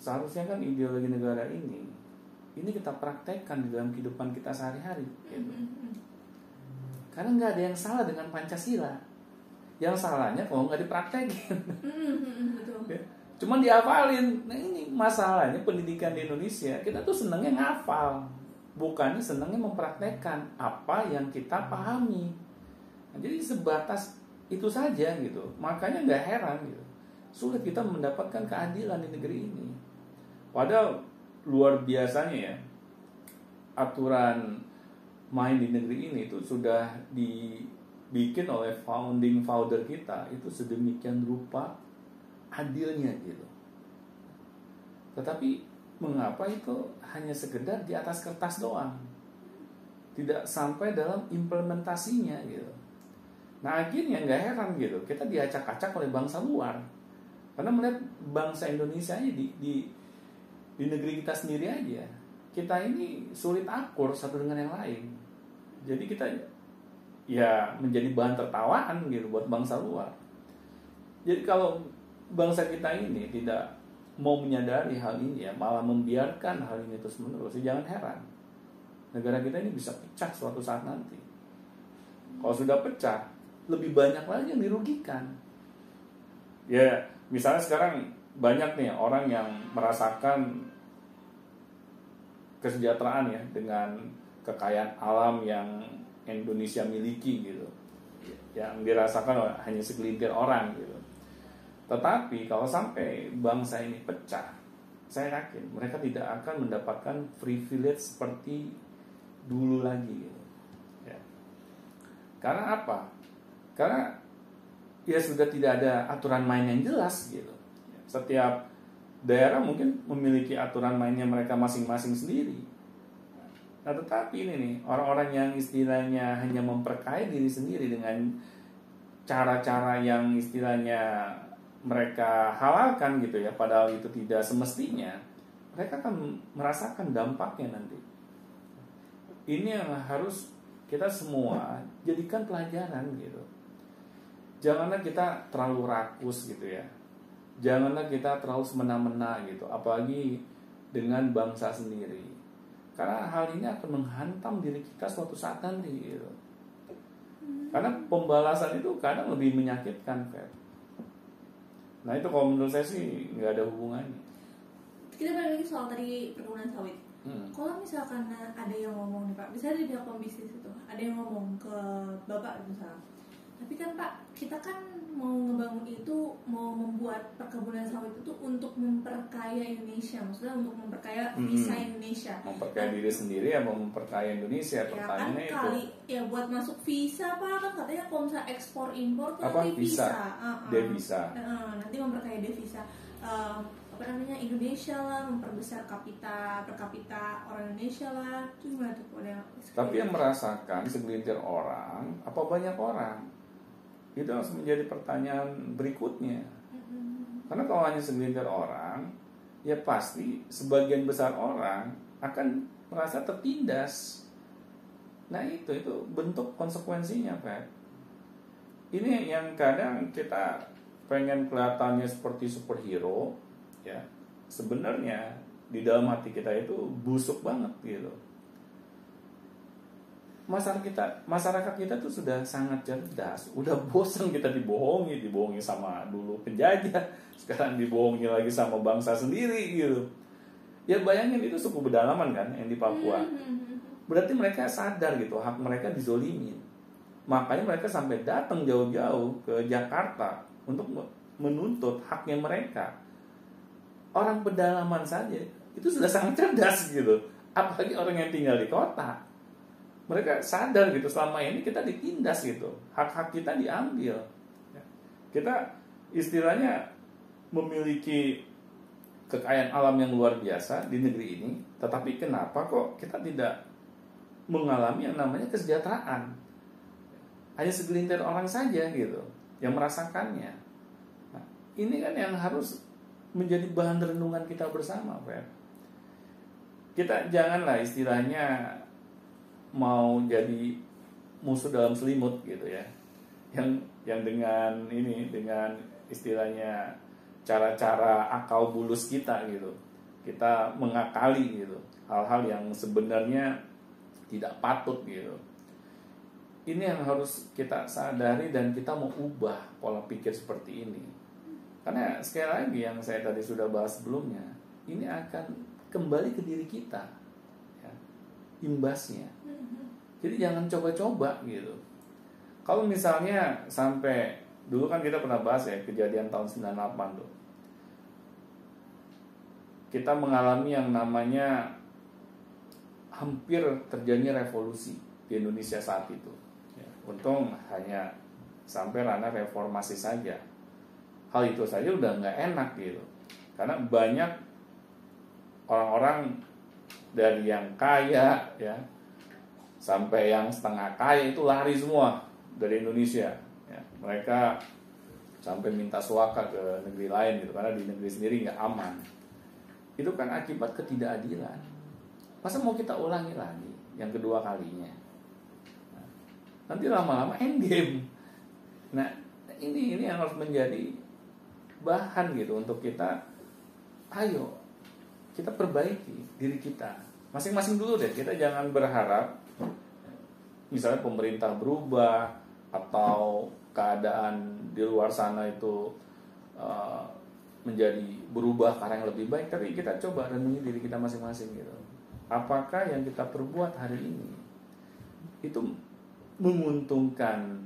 seharusnya kan ideologi negara ini kita praktekkan di dalam kehidupan kita sehari-hari gitu. Karena nggak ada yang salah dengan Pancasila. Yang salahnya kalau nggak dipraktekin. Ya. Cuma dihafalin. Nah ini masalahnya pendidikan di Indonesia. Kita tuh senangnya ngafal, bukannya senangnya mempraktekkan apa yang kita pahami. Nah, jadi sebatas itu saja gitu. Makanya nggak heran gitu, sulit kita mendapatkan keadilan di negeri ini. Padahal luar biasanya ya, aturan main di negeri ini itu sudah dibikin oleh founding father kita itu sedemikian rupa adilnya gitu. Tetapi mengapa itu hanya sekedar di atas kertas doang, tidak sampai dalam implementasinya gitu. Nah akhirnya nggak heran gitu, kita diacak-acak oleh bangsa luar karena melihat bangsa Indonesia di negeri kita sendiri aja, kita ini sulit akur satu dengan yang lain. Jadi kita ya menjadi bahan tertawaan gitu buat bangsa luar. Jadi kalau bangsa kita ini tidak mau menyadari hal ini ya, malah membiarkan hal ini terus menerus, ya jangan heran negara kita ini bisa pecah suatu saat nanti. Kalau sudah pecah, lebih banyak lagi yang dirugikan. Ya misalnya sekarang banyak nih orang yang merasakan kesejahteraan ya dengan kekayaan alam yang Indonesia miliki gitu, yang dirasakan hanya segelintir orang gitu. Tetapi kalau sampai bangsa ini pecah, saya yakin mereka tidak akan mendapatkan privilege seperti dulu lagi gitu. Ya. Karena apa? Karena ya sudah tidak ada aturan main yang jelas gitu. Setiap daerah mungkin memiliki aturan mainnya mereka masing-masing sendiri. Nah tetapi ini nih, orang-orang yang istilahnya hanya memperkaya diri sendiri dengan cara-cara yang istilahnya mereka halalkan gitu ya, padahal itu tidak semestinya, mereka akan merasakan dampaknya nanti. Ini yang harus kita semua jadikan pelajaran gitu. Janganlah kita terlalu rakus gitu ya, janganlah kita terlalu semena-mena gitu, apalagi dengan bangsa sendiri. Karena hal ini akan menghantam diri kita suatu saat nanti gitu. Karena pembalasan itu kadang lebih menyakitkan, Fer. Nah itu kalau menurut saya sih nggak ada hubungannya. Kita balik lagi soal tadi perkebunan sawit. Kalau misalkan ada yang ngomong nih Pak, misalnya di pihak pembisnis itu ada yang ngomong ke Bapak misalnya, tapi kan Pak, kita kan mau ngebangun itu, mau membuat perkebunan sawit itu untuk memperkaya Indonesia, maksudnya untuk memperkaya visa Indonesia. Memperkaya diri sendiri ya, mau memperkaya Indonesia, pertanyaannya ya kan, kali, itu. ya buat masuk visa Pak, kan katanya kalau misalnya ekspor impor tuh apa devisa. Devisa. Nanti memperkaya devisa. Indonesia lah, memperbesar per kapita orang Indonesia lah. Itu gimana tuh? Tapi yang merasakan segelintir orang, apa banyak orang? Itu harus menjadi pertanyaan berikutnya. Karena kalau hanya segelintir orang, ya pasti sebagian besar orang akan merasa tertindas. Nah itu bentuk konsekuensinya, Pak. Ini yang kadang kita pengen kelihatannya seperti superhero, ya. Sebenarnya di dalam hati kita itu busuk banget gitu. Masyarakat kita tuh sudah sangat cerdas, udah bosan kita dibohongi sama dulu penjajah, sekarang dibohongi lagi sama bangsa sendiri gitu. Ya bayangin itu suku pedalaman kan yang di Papua. Berarti mereka sadar gitu hak mereka dizolimin. Makanya mereka sampai datang jauh-jauh ke Jakarta untuk menuntut haknya mereka. Orang pedalaman saja itu sudah sangat cerdas gitu, apalagi orang yang tinggal di kota. Mereka sadar gitu selama ini kita ditindas gitu, hak-hak kita diambil. Kita istilahnya memiliki kekayaan alam yang luar biasa di negeri ini, tetapi kenapa kok kita tidak mengalami yang namanya kesejahteraan? Hanya segelintir orang saja gitu yang merasakannya. Nah, ini kan yang harus menjadi bahan renungan kita bersama, Fer. Kita janganlah istilahnya mau jadi musuh dalam selimut gitu ya, yang dengan istilahnya cara-cara akal bulus kita gitu. kita mengakali gitu hal-hal yang sebenarnya tidak patut gitu. Ini yang harus kita sadari dan kita mau ubah pola pikir seperti ini. Karena sekali lagi yang saya tadi sudah bahas sebelumnya, ini akan kembali ke diri kita, ya, imbasnya. Jadi jangan coba-coba gitu. Kalau misalnya sampai dulu kan kita pernah bahas ya kejadian tahun 98 tuh. Kita mengalami yang namanya hampir terjadinya revolusi di Indonesia saat itu. Ya, untung hanya sampai ranah reformasi saja. Hal itu saja udah nggak enak gitu. Karena banyak orang-orang dari yang kaya ya sampai yang setengah kaya itu lari semua dari Indonesia. Ya, mereka sampai minta suaka ke negeri lain gitu karena di negeri sendiri nggak aman. Itu kan akibat ketidakadilan. Masa mau kita ulangi lagi yang kedua kalinya? Nah, nanti lama-lama endgame. Nah, ini yang harus menjadi bahan gitu untuk kita. Ayo kita perbaiki diri kita masing-masing dulu deh. Kita jangan berharap misalnya pemerintah berubah atau keadaan di luar sana itu menjadi berubah karena yang lebih baik. Tapi kita coba renungi diri kita masing-masing gitu. Apakah yang kita perbuat hari ini itu menguntungkan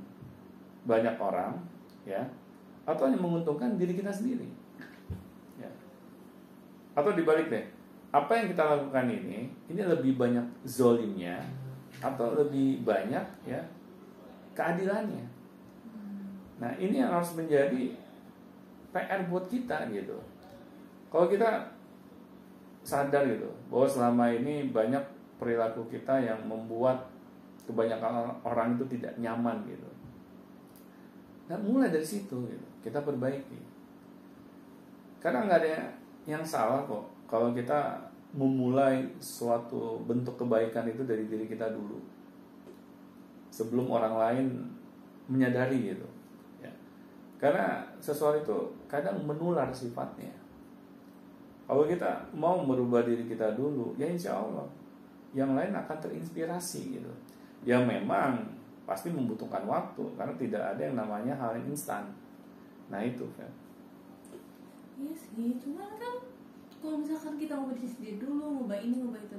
banyak orang ya, atau hanya menguntungkan diri kita sendiri ya. Atau dibalik deh, apa yang kita lakukan ini lebih banyak zolimnya atau lebih banyak ya keadilannya. Nah ini yang harus menjadi PR buat kita gitu. Kalau kita sadar gitu bahwa selama ini banyak perilaku kita yang membuat kebanyakan orang itu tidak nyaman gitu. Nah mulai dari situ gitu, kita perbaiki. Karena nggak ada yang salah kok kalau kita memulai suatu bentuk kebaikan itu dari diri kita dulu sebelum orang lain menyadari gitu ya. Karena sesuatu itu kadang menular sifatnya. Kalau kita mau merubah diri kita dulu, ya insya Allah yang lain akan terinspirasi gitu. Ya memang pasti membutuhkan waktu karena tidak ada yang namanya hal yang instan. Nah itu kan. Iya sih, cuman kan kalau misalkan kita mau diri sendiri dulu, ngubah ini, ngubah itu,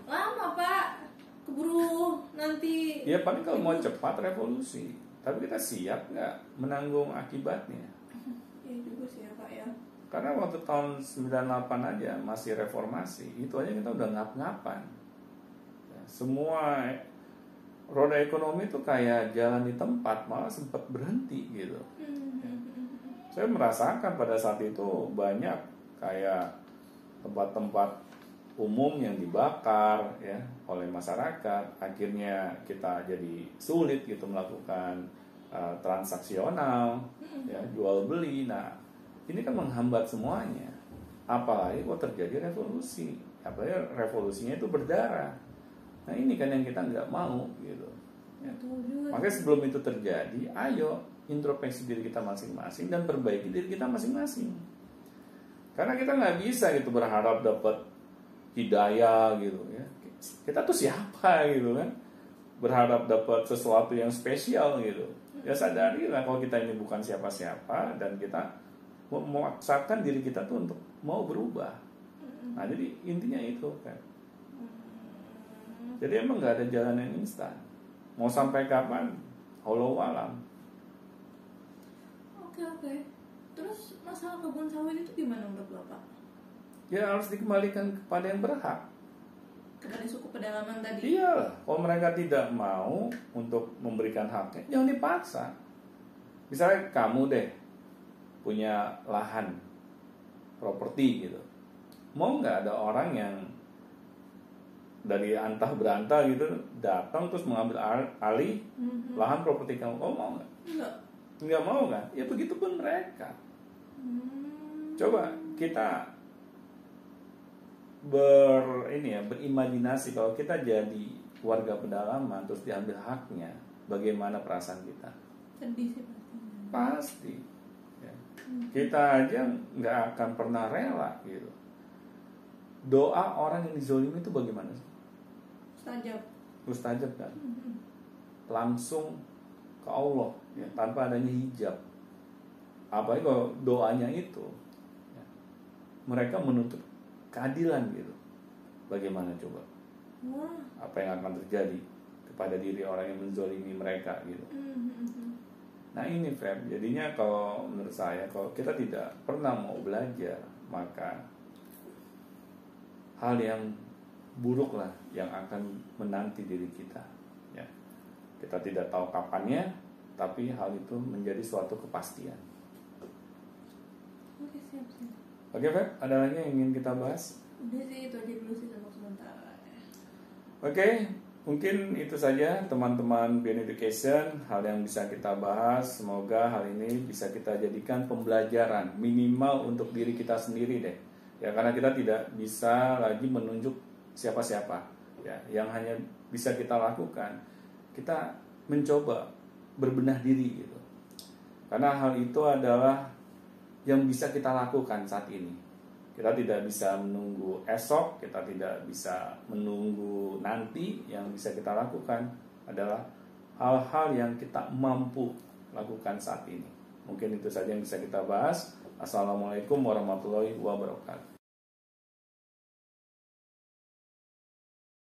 lama Pak, keburu nanti. Ya paling kalau mau cepat revolusi, tapi kita siap nggak menanggung akibatnya? Iya juga sih ya Pak ya. Karena waktu tahun 98 aja masih reformasi, itu aja kita udah ngap-ngapan. Ya, semua roda ekonomi itu kayak jalan di tempat, malah sempat berhenti gitu. Ya. Saya merasakan pada saat itu banyak kayak tempat-tempat umum yang dibakar ya oleh masyarakat. Akhirnya kita jadi sulit gitu melakukan transaksional, ya jual beli. Nah ini kan menghambat semuanya. Apalagi kalau terjadi revolusi, apalagi revolusinya itu berdarah. Nah ini kan yang kita nggak mau gitu. Ya. Makanya sebelum itu terjadi, ayo introspeksi diri kita masing-masing dan perbaiki diri kita masing-masing. Karena kita nggak bisa gitu berharap dapat hidayah gitu ya. Kita tuh siapa gitu kan? Berharap dapat sesuatu yang spesial gitu. Ya sadarilah kalau kita ini bukan siapa-siapa dan kita memaksakan diri kita tuh untuk mau berubah. Nah jadi intinya itu kan. Jadi emang nggak ada jalan yang instan. Mau sampai kapan? Wallahu alam. Oke. Terus masalah kebun sawit itu gimana menurut Bapak? Ya harus dikembalikan kepada yang berhak. Kepada suku pedalaman tadi. Iya, kalau mereka tidak mau untuk memberikan haknya, jangan dipaksa. Misalnya kamu deh punya lahan properti gitu, mau nggak ada orang yang dari antah berantah gitu datang terus mengambil alih lahan properti kamu? Kamu mau nggak? Nggak mau kan? Ya begitu pun mereka. Coba kita berimajinasi kalau kita jadi warga pedalaman terus diambil haknya, bagaimana perasaan kita? Sedih sih Pasti. Ya. Kita aja nggak akan pernah rela gitu. doa orang yang dizolimi itu bagaimana? Mustajab kan? Langsung ke Allah ya, tanpa adanya hijab. Apalagi kalau doanya itu ya, mereka menuntut keadilan gitu. Bagaimana coba? Apa yang akan terjadi kepada diri orang yang menzolimi mereka gitu? Nah ini Feb, jadinya kalau menurut saya kalau kita tidak pernah mau belajar, maka hal yang buruk lah yang akan menanti diri kita ya. Kita tidak tahu kapannya, tapi hal itu menjadi suatu kepastian. Oke, siap. Oke Feb, ada lagi yang ingin kita bahas? Udah sih, itu aja dulu sih untuk sementara. Oke, mungkin itu saja teman-teman Beyond Education, hal yang bisa kita bahas. Semoga hal ini bisa kita jadikan pembelajaran minimal untuk diri kita sendiri deh. Ya, karena kita tidak bisa lagi menunjuk siapa-siapa. Ya, yang hanya bisa kita lakukan, kita mencoba berbenah diri gitu. Karena hal itu adalah yang bisa kita lakukan saat ini. Kita tidak bisa menunggu esok, kita tidak bisa menunggu nanti. Yang bisa kita lakukan adalah hal-hal yang kita mampu lakukan saat ini. Mungkin itu saja yang bisa kita bahas. Assalamualaikum warahmatullahi wabarakatuh.